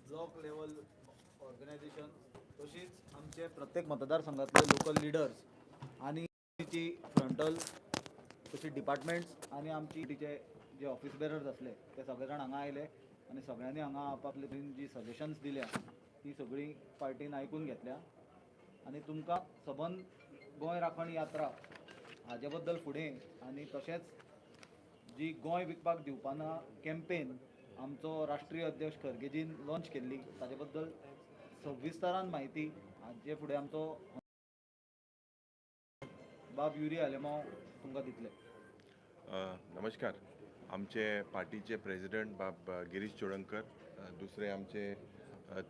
Block level organisation तशीच आमचे प्रत्येक मतदारसंघातले लोकल लिडर्स आणि ची फ्रंटल तशी डिपार्टमेंट्स आणि आमची जे ऑफिस बेरर्स असले ते सगळे जाण हांगा आयले आणि सगळ्यांनी हांगा आपापले जी सजेशन्स दिल्या ती सगळी पार्टीन आयकून घेतल्या आणि तुमकां सबंद गोंय राखण यात्रा हाजे बद्दल फुडें आणि तशेंच जी गोंय विकपाक दिवपाना कॅम्पेन आमचो राष्ट्रीय अध्यक्ष खर्गेजीन लॉन्च केल्ली ताजे बद्दल सविस्तरान म्हायती हाजे फुडें आमचो बाब युरी आलेमांव तुमकां दितले. नमस्कार. आमचे पार्टीचे प्रेसिडेंट बाब गिरीश चोडणकर, दुसरे आमचे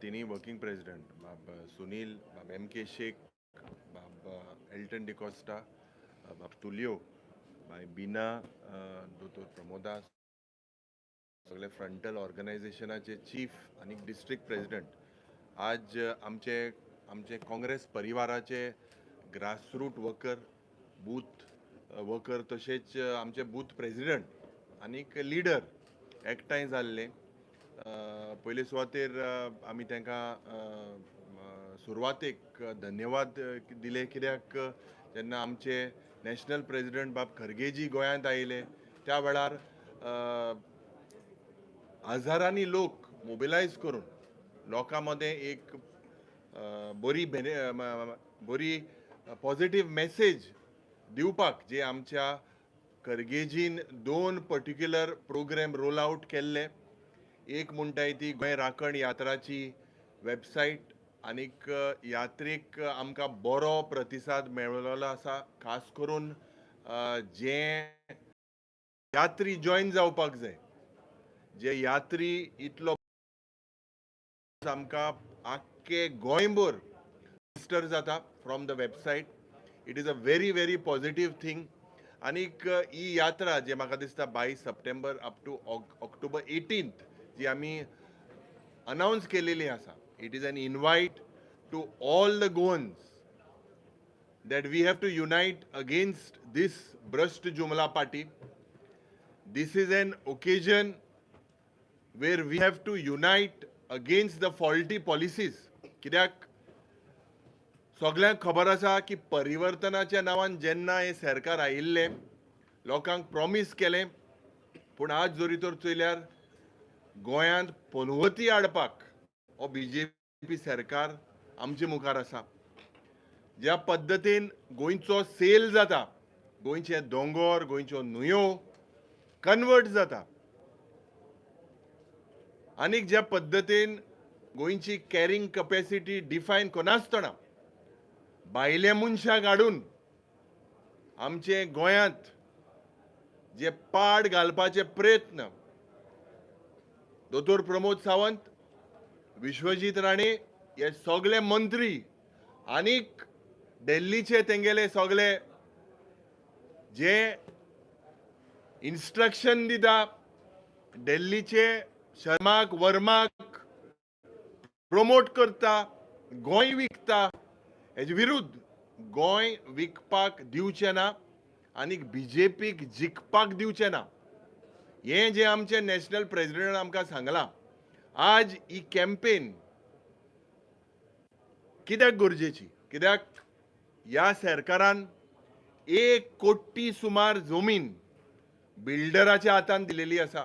तिन्ही वर्किंग प्रेसिडेंट बाब सुनील, बाब MK शेख, बाब एल्टन डिकोस्टा, बाब तुलियो, बाय बीना, दोतोर प्रमोदा, सगळे फ्रंटल ऑर्गनायझेशनाचे चीफ आणि डिस्ट्रिक्ट प्रेसिडेंट आज आमचे काँग्रेस परिवाराचे ग्रासरूट वर्कर, बूथ वर्कर, तसेच आमचे बूथ प्रेसिडेंट आणि लिडर एकठांय जाल्ले. पयले सुवातेर आमी तांकां सुरवातेक धन्यवाद दिले, कित्याक जेन्ना आमचे नॅशनल प्रेसिडेंट बाब खर्गेजी गोंयांत आयले त्या वेळार हजारांनी लोक मोबिलायज करून लोकां मध्ये एक बरी पॉझिटिव्ह मेसेज दिवपाक जे आमच्या खर्गेजीन 2 पर्टिक्युलर प्रोग्राम रोल आउट केल्ले. एक म्हणटाय ती गोंय राखण यात्राची वेबसायट, आनीक यात्रेक आमकां बरो प्रतिसाद मेळिल्लो आसा. खास करून जे यात्री जॉयन जावपाक जाय, जे यात्री इतलो आमकां आख्खे गोंयभर रजिस्टर जाता from the website. It is a very positive thing. आनीक ही यात्रा जे म्हाका दिसता 22 सप्टेंबर अप टू ऑक्टोबर 18 जी आमी अनाउन्स केलेली आसा. It is an invite to all the Goans that we have to unite against this Bhrasht Jumla party. This is an occasion where we have to unite against the faulty policies. कित्याक सगळ्यांक खबर आसा की परिवर्तनाच्या नांवान जेन्ना हे सरकार आयिल्ले, लोकांक प्रॉमिस केले, पूण आज जरी तर चयल्यार गोंयांत पनवती हाडपाक हो BJP सरकार आमचे मुखार आसा. ज्या पद्दतीन गोंयचो सेल जाता, गोंयचे दोंगर, गोंयच्यो न्हंयो कन्वर्ट जाता, आनीक ज्या पद्दतीन गोंयची कॅरिंग कॅपॅसिटी डिफायन कोनासतना भायले मनशाक हाडून आमचे गोंयांत जे पाड घालपाचे प्रयत्न दोतोर प्रमोद सावंत, विश्वजीत राणे हे सगळे मंत्री आनीक दिल्लीचे तेंगेले सगळे जे इन्स्ट्रक्शन दिता, दिल्लीचे शर्माक वर्माक प्रमोट करता, गोंय विकता, हेजे विरुद्ध गोंय विकपाक दिवचे ना आनीक BJPक जिखपाक दिवचे ना. हे जे आमचे नॅशनल प्रेसिडेंट आमकां सांगलां, आज ही कॅम्पेन कित्याक गरजेची? कित्याक ह्या सरकारान 1 कोटी सुमार जमीन बिल्डराच्या हातांत दिलेली आसा.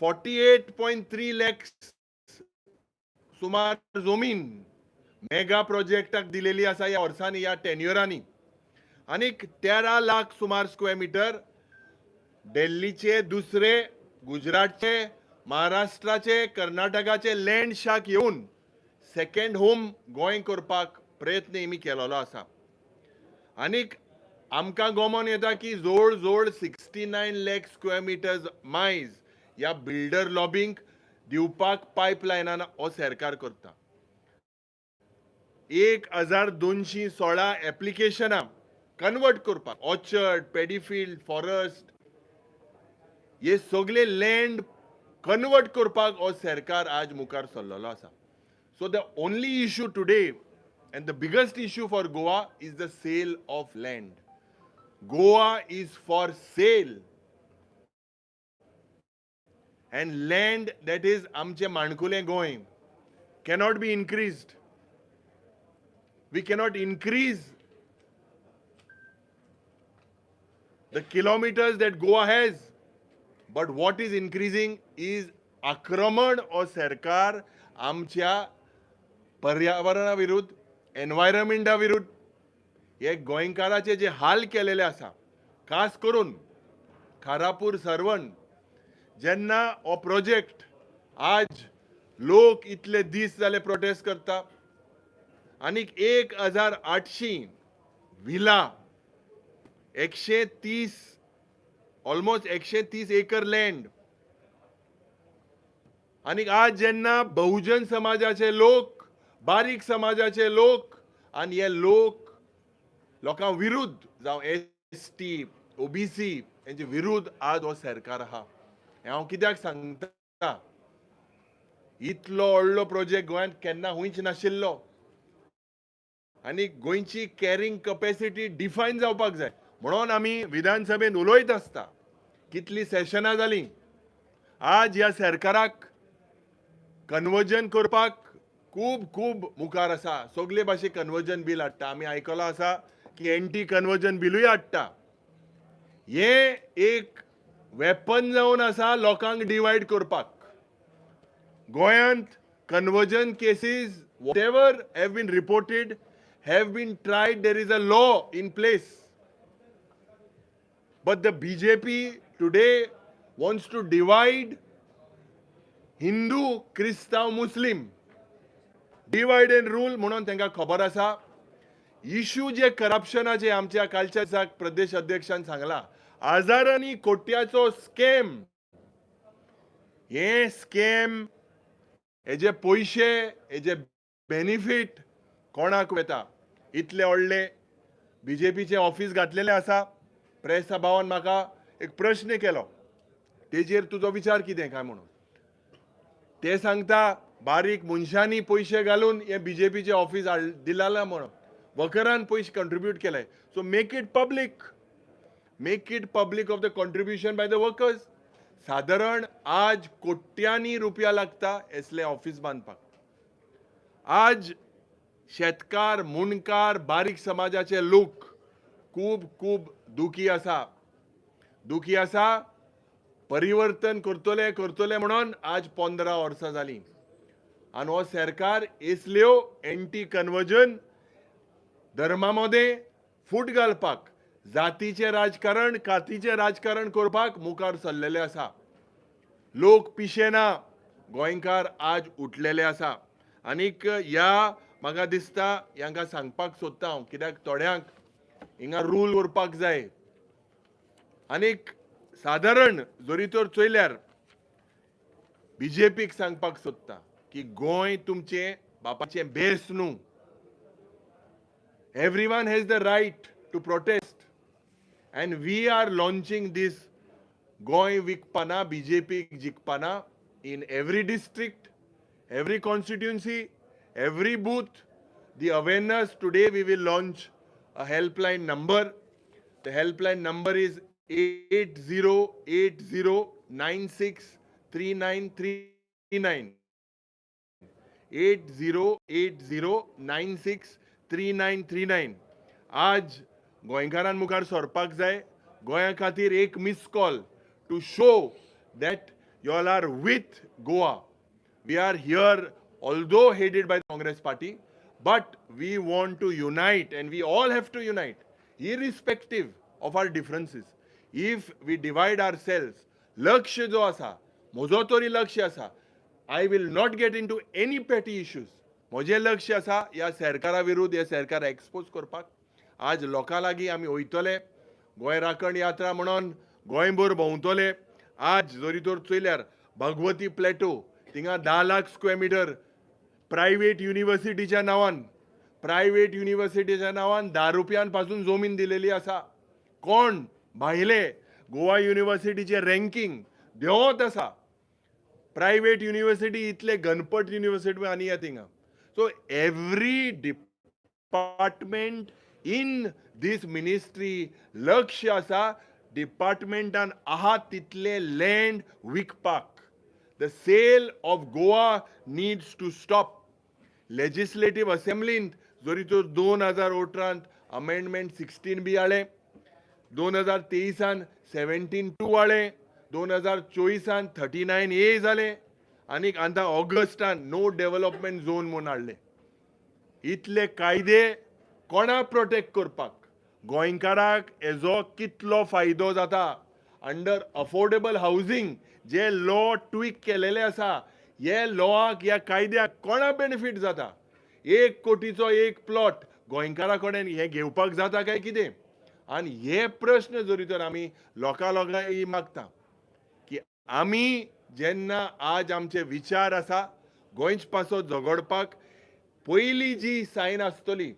48.3 लाख सुमार जमीन मेगा प्रोजेक्टाक दिलेली आसा ह्या वर्सांनी, ह्या टेन्युरांनी. आनीक 13 लाख सुमार स्क्वेअर मीटर दिल्लीचे, दुसरे गुजरातचे, महाराष्ट्राचे, कर्नाटकाचे लँड शाक येवन सेकंड होम गोंय करपाक प्रयत्न हेमी केलेलो आसा. आनीक आमकां गोमोन येता की जवळ 69 लाख स्क्वेअर मिटर्स मायज ह्या बिल्डर लॉबींक दिवपाक पायपलायनान हो सरकार करता. 1216 एप्लिकेशनां कन्वर्ट करपाक, ऑर्चर्ड, पेडीफील्ड, फॉरेस्ट, हे सगळे लँड कन्वर्ट करपाक हो सरकार आज मुखार सरलेलो आसा. So the only issue today and the biggest issue for Goa is the sale of land. Goa is for sale. and land that is आमचे माणकुले Goa cannot be increased. We cannot increase the kilometers that Goa has. But what is increasing is आक्रमण हो सरकार आमच्या पर्यावरणा विरुद्ध, एनवायरमेंटा विरुद्ध हे गोंयकाराचे जे हाल केलेले आसा, खास करून खारापूर सरवण जेन्ना हो प्रोजेक्ट आज लोक इतले दीस जाले प्रोटेस्ट करता आनीक 1800 विला 130 ऑलमोस्ट 130 एकर लँड आनीक आज जेन्ना बहुजन समाजाचे लोक, बारीक समाजाचे लोक आनी हे लोकां विरुद्ध जावं एसटी, ओबीसी यांचे विरुद्ध आज हो सरकार आहा. हांव कित्याक सांगता, इतलो व्हडलो प्रोजेक्ट गोंयांत केन्ना हुंयच नाशिल्लो आनी गोंयची कॅरिंग कॅपॅसिटी डिफायन जावपाक जाय म्हणून आमी विधानसभेत उलयत आसता. कितली सेशनां जालीं. आज ह्या सरकाराक कन्वर्जन करपाक खूब मुखार आसा. सगळे भाशे कन्वर्जन बील हाडटा. आमी आयकलां आसा की एंटी कन्वर्जन बिलूय हाडटा. हे एक वेपन जावन आसा लोकांक डिवायड करपाक. गोंयांत conversion cases whatever have been reported have been tried. There is a law in place. But the BJP today wants to divide Hindu, Christian, Muslim. Divide and rule म्हणून तांकां खबर आसा. इश्यू जे करप्शनाचे आमच्या कालच्या दिसाक प्रदेश अध्यक्षान सांगला, हजारांनी कोट्याचो स्कॅम. हे स्कॅम, हेजे पयशे, हेजे बेनिफीट कोणाक वता? इतले व्हडले बीजेपीचे ऑफिस घातलेले आसा. प्रेस सभावान म्हाका एक प्रश्न केलो, तेजेर तुजो विचार कितें काय म्हणून. ते सांगता बारीक मनशांनी पयशे घालून हे बीजेपीचे ऑफिस दिलाला म्हणून. वर्करान पयशे कंट्रीब्यूट केले. So make it public. Make it public of the contribution by the workers. साधारण आज कोट्यांनी रुपया लागता असले ऑफिस बांदपाक. आज शेतकार, मुणकार, बारीक समाजाचे लोक खूब दुखी आसा. परिवर्तन करतले म्हणून आज 15 वर्सां जालीं. आनी हो सरकार असल्यो एंटी कन्वर्जन, धर्मामध्ये फूट घालपाक, जातीचे राजकारण, कातीचे राजकारण करपाक मुखार सरलेले आसा. लोक पिशेना, गोंयकार आज उठलेले आसा. आनीक ह्या म्हाका दिसता हांकां सांगपाक सोदता हांव, कित्याक थोड्यांक हिंगा रूल करपाक जाय. आनीक साधारण जरी तर चोयल्यार बीजेपीक सांगपाक सोदता की गोंय तुमचे बापाचें बेस न्हू. Everyone has the right to protest and we are launching this Goem विकपाना, बीजेपीक जिखपाना in every district, every constituency, every booth. The awareness today, we will launch a helpline number. The helpline number is 8080963939. 8080963939. आज गोंयकारान मुखार सरपाक जाय. गोंया खातीर एक miss call to show that you all are with Goa. We are here, although headed by the Congress party, but we want to unite, and we all have to unite, irrespective of our differences. If we divide ourselves, lakshya jo asa, mojo tori lakshya asa, I will not get into any petty issues. मोजे लक्ष्य आसा ह्या सरकारा विरुद्ध हे सरकार expose करपाक. आज लोकां लागीं आमी वयतले. गोंय राखण यात्रा म्हणून गोंयभर भोंवतले. आज जरी तर चोयल्यार भगवती प्लॅटो, थिंगा 10 लाख स्क्वेअर मिटर प्रायव्हेट युनिव्हर्सिटीच्या नांवान 10 रुपयांपासून जमीन दिलेली आसा. कोण? भायले. गोवा युनिव्हर्सिटीचे रँकिंग देंवत आसा. प्रायव्हेट युनिव्हर्सिटी इतले गणपत युनिव्हर्सिटी आनी थिंगा. So every department in these ministry लक्ष आसा डिपार्टमेंटान आहा तितले लँड विकपाक. The sale of Goa needs to stop. Legislative Assembly जरी तो 2018 अमेंडमेंट 16 बी आले 2023 17(2) आले 2024 39A झाले आणि आता ऑगस्टान नो डेव्हलपमेंट झोन म्हणून हाडले. इतले कायदे कोणा प्रोटेक्ट करपाक गोंयकाराक हेजो कितलो फायदो जाता अंडर अफोर्डेबल हाऊसिंग जे लॉ ट्विक केलेले आसा हे लॉक ह्या कायद्याक कोणा बेनिफीट जाता 1 कोटीचो एक प्लॉट गोंयकारा कडेन हे घेवपाक जाता काय कितें आणि हे प्रश्न जरी तर आमी लोकांक मागता की आमी जेन्ना आज आमचे विचार आसा गोंयच पासो झगडपाक पयली जी सायन आसतली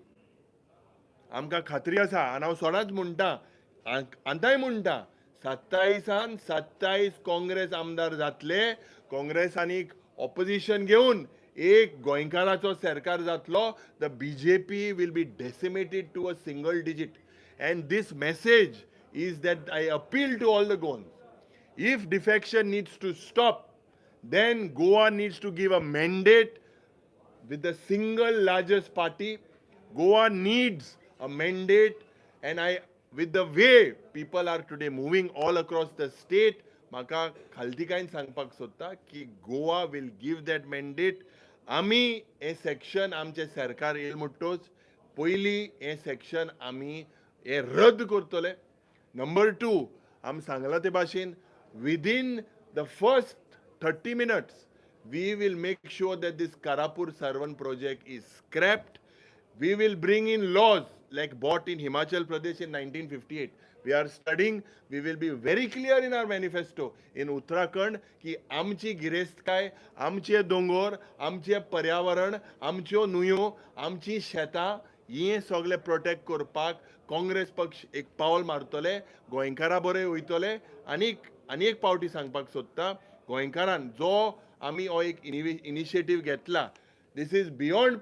आमकां खात्री आसा आनी हांव सदांच म्हणटा आतांय म्हणटा 27 काँग्रेस आमदार जातले काँग्रेस आनी ऑपोजिशन घेवन एक गोंयकाराचो सरकार जातलो the BJP will be decimated to a single digit and this message is that I appeal to all the Goans. If defection needs to stop, then Goa needs to give a mandate with the single largest party. Goa needs a mandate, and with the way people are today moving all across the state, म्हाका खालतीकायन सांगपाक सोदता की Goa will give that mandate. आमी हे section आमचे सरकार L म्हणटोच पयली हे सेक्शन आमी हे रद्द करतले. नंबर 2 आमी सांगला ते भाशेन within the first 30 minutes we will make sure that this Karapur Sarvan project is scrapped. We will bring in laws like bought in Himachal Pradesh in 1958. We are studying. We will be very clear in our manifesto in Uttarakhand की आमची गिरेस्तकाय, आमचे दोंगर, आमचे पर्यावरण, आमच्यो न्हंयो, आमची शेतां हे सगळे प्रोटेक्ट करपाक काँग्रेस पक्ष एक पावल मारतले गोंयकारा बरे वयतले आनी एक पावटी सांगपाक सोदता गोंयकारान जो आमी हो एक इनिशिएटीव घेतला this is beyond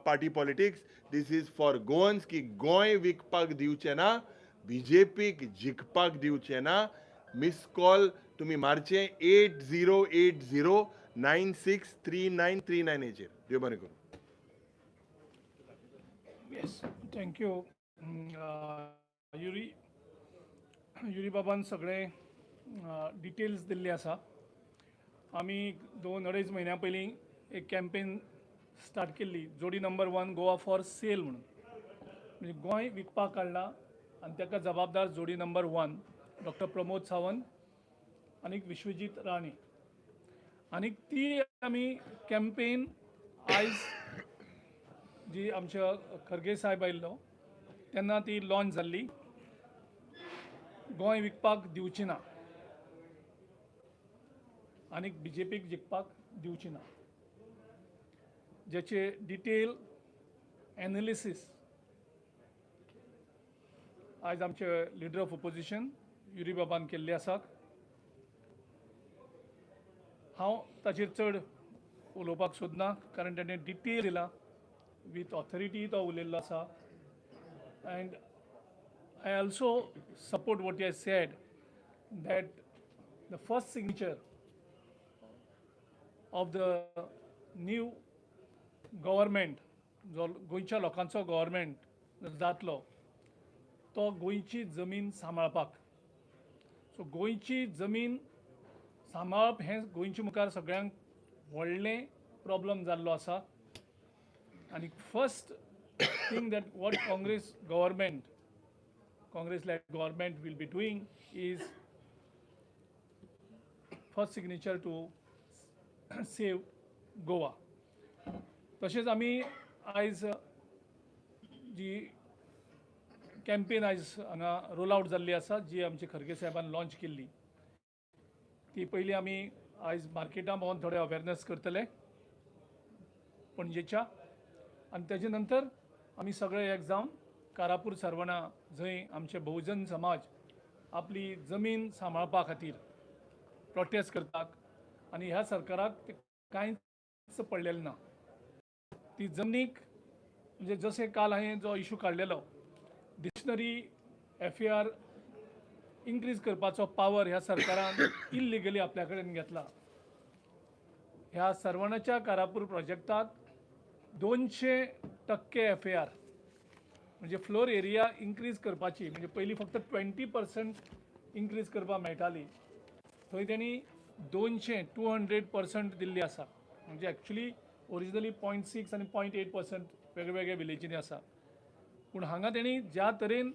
party politics this is for Goans की गोंय विकपाक दिवचे ना BJPक जिखपाक दिवचे ना. मिस कॉल तुम्ही मारचे 8080963939 हेचेर. देव बरें करूं. Yes, thank you. युरी बाबान सगळे डिटेल्स दिल्ले आसा. आमी 2-2.5 म्हयन्या पयलीं एक कॅम्पेन स्टार्ट केल्ली जोडी नंबर 1 गोवा फॉर सेल म्हणून म्हणजे गोंय विकपाक काडला आनी ताका जबाबदार जोडी नंबर 1 डॉक्टर प्रमोद सावंत आनी विश्वजीत राणे आनी ती आमी कॅम्पेन आयज जी आमच्या खरगे साहेब आयिल्लो तेन्ना ती लॉन्च जाल्ली. गोंय विकपाक दिवची ना आनी BJPक जिखपाक दिवची ना जेचे डिटेल एनालिसीस आज आमचे लिडर ऑफ ऑपोजिशन युरी बाबान केल्ले आसात. हांव ताचेर चड उलोवपाक सोदना कारण ताणें डिटेल दिला with authority तो उलयल्लो आसा and I also support what he has said that the first signature of the new government जो गोंयच्या लोकांचो गव्हर्मेंट जातलो तो गोंयची जमीन सांबाळपाक. सो गोंयची जमीन सांबाळप हें गोंयच्या मुखार सगळ्यांक व्हडलें प्रॉब्लम जाल्लो आसा. And first thing that what Congress-led government will be doing is first signature to save Goa. तशेंच आमी आयज जी कॅम्पेन आयज हांगा रोल आउट जाल्ली आसा जी आमचे खरगे साहेबान लॉन्च केल्ली ती पयली आमी आयज मार्केटां पावोन थोडे अवेरनेस करतले पणजेच्या आणि तेजे नंतर आमी सगळे एक जावन कारापूर सरवणा जंय आमचे बहुजन समाज आपली जमीन सांबाळपा खातीर प्रोटेस्ट करतात आणि ह्या सरकाराक ते कांयच पडलेलें ना. ती जमनीक म्हणजे जसे काल हांवें जो इशू काडलेलो डिक्शनरी FAR इन्क्रीज करपाचो पावर ह्या सरकारान इल्लिगली आपल्या कडेन घेतला ह्या सरवणाच्या कारापूर प्रोजेक्टाक 200% FAR म्हणजे फ्लोर एरिया इन्क्रीज करपाची, म्हणजे पयलीं फक्त 20% इन्क्रीज करपाक मेळटाली, थंय त्यांनी 200% दिल्ली आसा. म्हणजे एक्चुअली ओरिजिनली 0.6 आनी 0.8% वेगवेगळ्या विलेजींनी आसा. पूण हांगा तेणी ज्या तरेन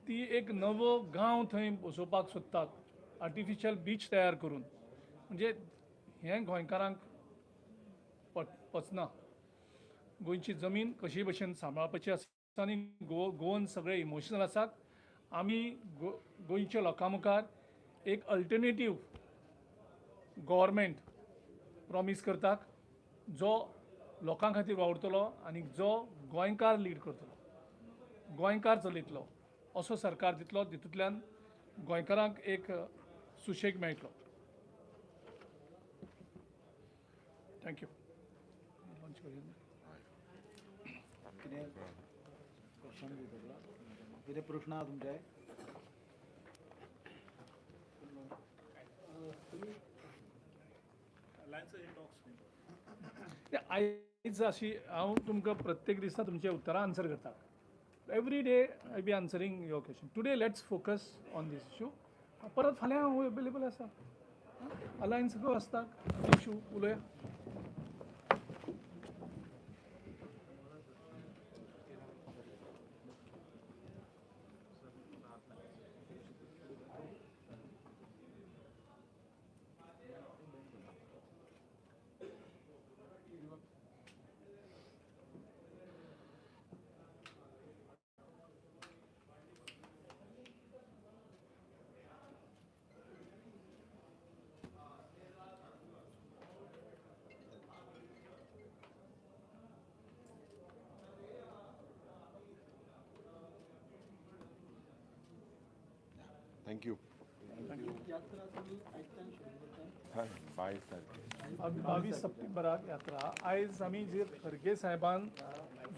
ती एक नवो गांव थंय बसोवपाक सोदतात, आर्टिफिशियल बीच तयार करून, म्हणजे हें गोंयकारांक पचना. गोंयची जमीन कशी भशेन सांबाळपाची आसा आनी गोवन सगळे इमोशनल आसात. आमी गोंयच्या लोकां मुखार एक अल्टरनेटीव गव्हर्मेंट प्रॉमीस करतात, जो लोकां खातीर वावुरतलो आनी जो गोंयकार लीड करतलो, गोंयकार चलयतलो असो सरकार दितलो, जितूंतल्यान गोंयकारांक एक सुशेग मेळटलो. थँक्यू. कितें क्वेश्चन कितें प्रश्न आहा तुमचे? आयज अशी हांव तुमकां प्रत्येक दिसा तुमचे उत्तरां आन्सर करता. Every day I be answering your question. Today let's focus on this issue. परत फाल्यां हांव अवेलेबल आसा. अलायन्स आसता इशू उलोवया. थँक्यू. 22 तारखेर 22 सप्टेंबराक यात्रा. आयज आमी जे खरगे साहेबान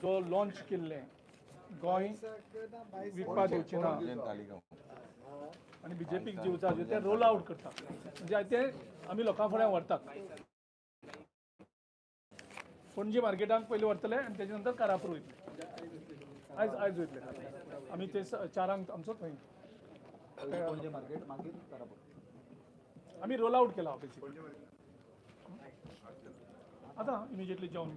जो लॉन्च केल्लें गोंय विकपा दिवचें ना तालिगांव आनी BJPक दिवचा ते रोल आउट करतात. म्हणजे ते आमी लोकां फुड्यान व्हरतात. पणजी मार्केटाक पयलीं व्हरतले आनी तेजे नंतर कारापूर वयतले. आयज वयतले आमी ते 4 आमचो थंय पणजे मार्केट मागीर कारापूर. आमी रोल आउट केला बेसिकली. आतां इमिजिएटली जेवन